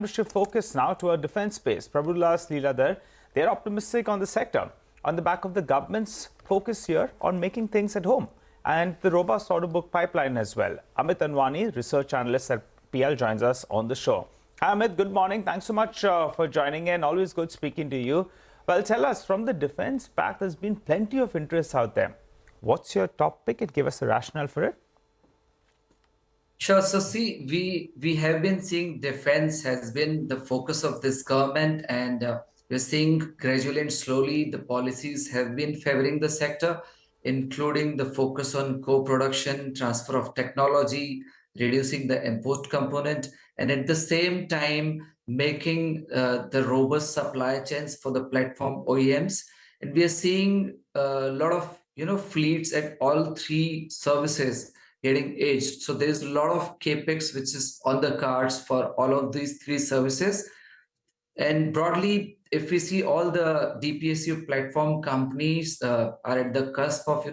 To shift focus now to our defense space. Prabhudas, Lilladher, they're optimistic on the sector on the back of the government's focus here on making things at home and the robust order book pipeline as well. Amit Anwani, research analyst at PL, joins us on the show. Hi Amit, good morning. Thanks so much for joining in. Always good speaking to you. Well, tell us, from the defense pack, there's been plenty of interest out there. What's your top pick and give us a rationale for it? Sure. So see, we have been seeing defense has been the focus of this government, and we're seeing gradually and slowly the policies have been favoring the sector, including the focus on co-production, transfer of technology, reducing the import component, and at the same time making the robust supply chains for the platform OEMs. And we are seeing a lot of fleets at all three services getting aged. So there's a lot of capex which is on the cards for all of these three services. And broadly, if we see, all the DPSU platform companies are at the cusp of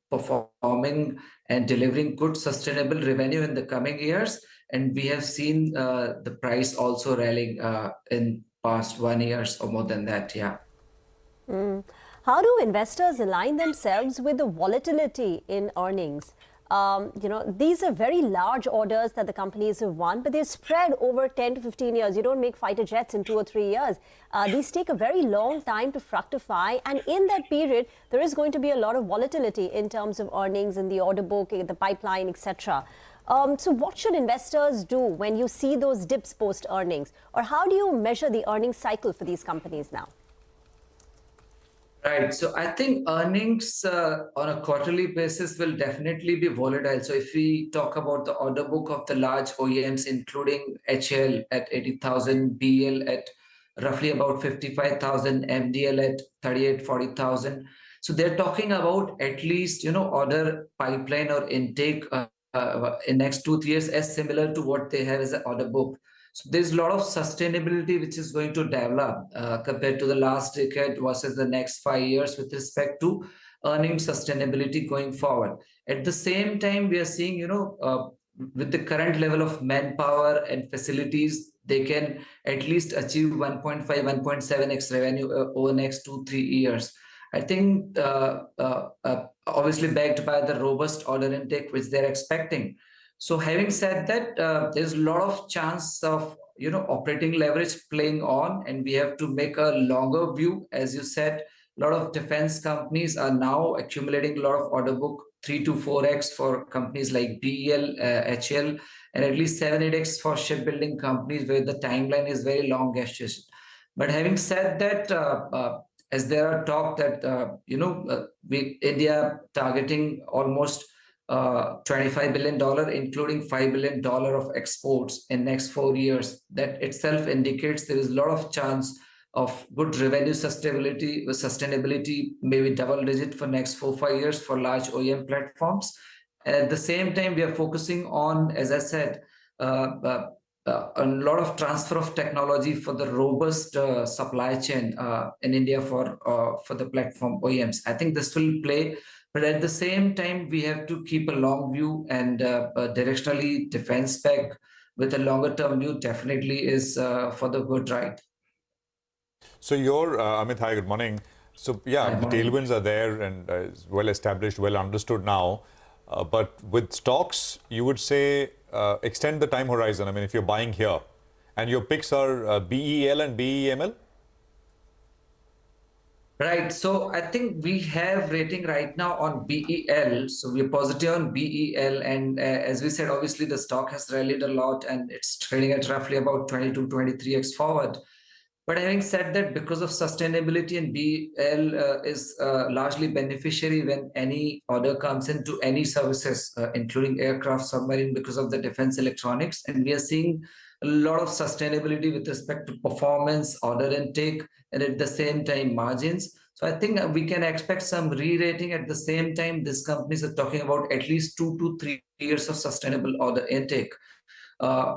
performing and delivering good sustainable revenue in the coming years. And we have seen the price also rallying in past 1 year or more than that. Yeah. How do investors align themselves with the volatility in earnings? These are very large orders that the companies have won, but they're spread over 10 to 15 years. You don't make fighter jets in 2 or 3 years. These take a very long time to fructify. And in that period, there is going to be a lot of volatility in terms of earnings in the order book, the pipeline, etc. So what should investors do when you see those dips post earnings? Or how do you measure the earnings cycle for these companies now? Right. So I think earnings on a quarterly basis will definitely be volatile. So if we talk about the order book of the large OEMs, including HL at 80,000, BL at roughly about 55,000, MDL at 38, 40,000. So they're talking about at least, order pipeline or intake in next 2-3 years as similar to what they have as an order book. So there's a lot of sustainability which is going to develop compared to the last decade versus the next 5 years with respect to earning sustainability going forward. At the same time, we are seeing, with the current level of manpower and facilities, they can at least achieve 1.5, 1.7x revenue over the next 2-3 years. I think obviously backed by the robust order intake which they're expecting. So having said that, there's a lot of chance of operating leverage playing on, and we have to make a longer view. As you said, a lot of defense companies are now accumulating a lot of order book, 3 to 4x for companies like BEL, HL, and at least 7-8x for shipbuilding companies where the timeline is very long gestation. But having said that, as there are talk that India targeting almost $25 billion, including $5 billion of exports in next 4 years. That itself indicates there is a lot of chance of good revenue sustainability, maybe double digit for next 4-5 years for large OEM platforms. And at the same time, we are focusing on, as I said, a lot of transfer of technology for the robust supply chain in India for the platform OEMs. I think this will play. But at the same time, we have to keep a long view, and directionally defense spec with a longer term view definitely is for the good ride. So Amit, hi, good morning. So yeah, the tailwinds are there and well established, well understood now. But with stocks, you would say extend the time horizon. I mean, if you're buying here and your picks are BEL and BEML? Right. So I think we have rating right now on BEL. So we're positive on BEL. And as we said, obviously the stock has rallied a lot and it's trading at roughly about 22, 23x forward. But having said that, because of sustainability, and BEL is largely beneficiary when any order comes into any services, including aircraft, submarine, because of the defense electronics. And we are seeing a lot of sustainability with respect to performance, order intake, and at the same time margins. So I think we can expect some re-rating. At the same time, these companies are talking about at least 2 to 3 years of sustainable order intake,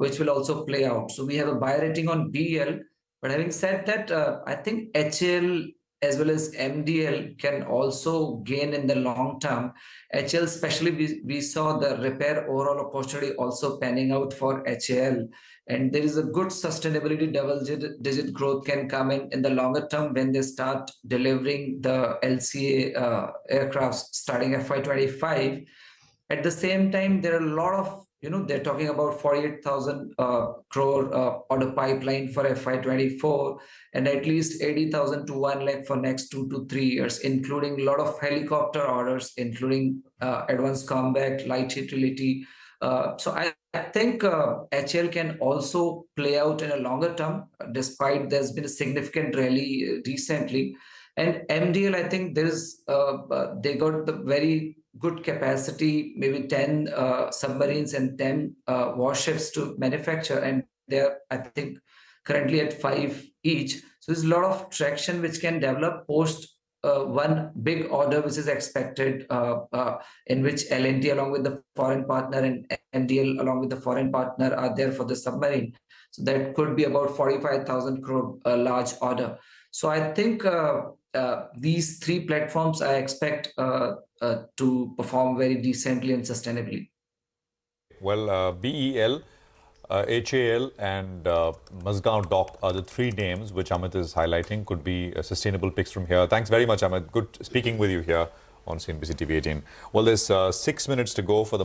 which will also play out. So we have a buy rating on BEL. But having said that, I think HL as well as MDL can also gain in the long term. HL especially, we saw the repair overall opportunity also panning out for HL. And there is a good sustainability double-digit growth can come in the longer term when they start delivering the LCA aircrafts starting FY25. At the same time, there are a lot of, they're talking about 48,000 crore order pipeline for FY24 and at least 80,000 to 1 lakh for next 2 to 3 years, including a lot of helicopter orders, including advanced combat, light utility. So I think HL can also play out in a longer term, despite there's been a significant rally recently. And MDL, I think they got the very good capacity, maybe 10 submarines and 10 warships to manufacture, and they're, I think, currently at 5 each. So there's a lot of traction which can develop post one big order which is expected, in which L&T along with the foreign partner and MDL along with the foreign partner are there for the submarine. So that could be about 45,000 crore large order. So I think these three platforms I expect to perform very decently and sustainably. Well, BEL, HAL and Mazgaon Dock are the three names which Amit is highlighting could be sustainable picks from here. Thanks very much, Amit. Good speaking with you here on CNBC TV18. Well, there's 6 minutes to go for the